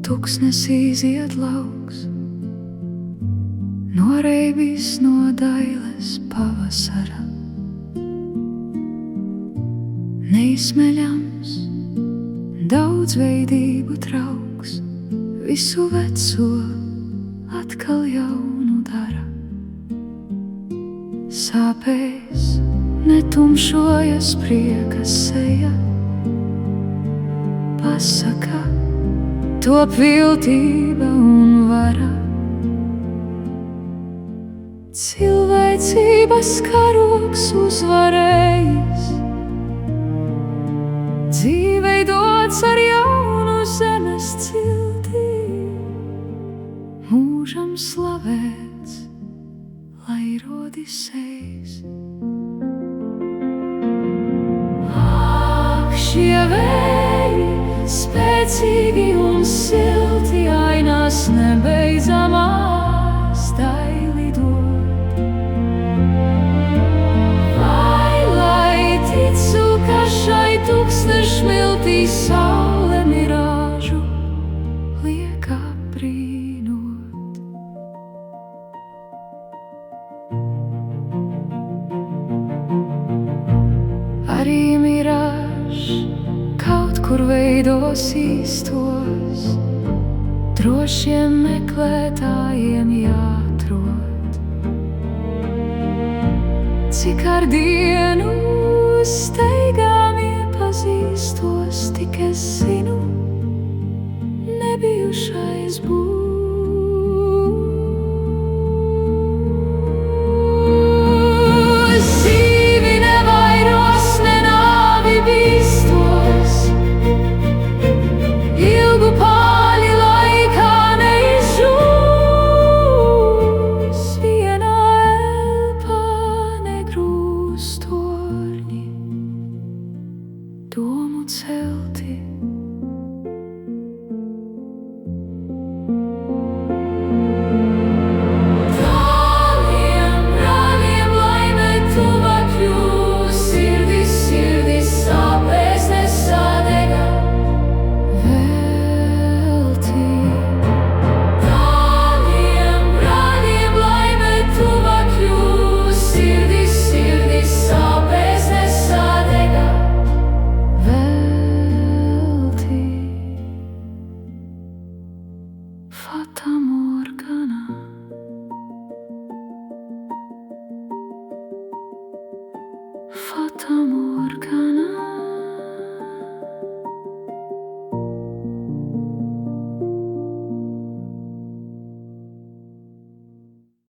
tuksnesī zied lauks, noreibis no dailes pavasara. Neizsmeļams, daudzveidību trauks, visu veco atkal jaunu dara. Sāpēs netumšojas prieka seja, pasaka, top viltība un vara. Cilvēcības karogs uzvarējis, dzīvei dots ar jaunu zemes cilti, mūžam slavēts, lai ir Odisejs. Ak, šie vēji, spēcīgi un silti, ainās nebeidzamās dailidot. Vai lai ticu, ka šai tūkstnešmiltī saule mirāžu liek apbrīnot. Arī mirāžs kaut kur veidos īstos, drošiem meklētājiem jāatrod. Cik ar dienu steigām iepazīstos, tik es zinu, nebijušais būs. Dzīvi nevairos, ne nāvi bīstos, ilgu pāļi laikā neizžūs, vienā elpā negrūst torņi, domu celti. Tāliem brāļiem laime tuva kļūs, sirdis sāpēs nesadega velti. Tāliem brāļiem laime tuva kļūs, sirdis sāpēs nesadega velti. Fata Morgana, Fata Morgana.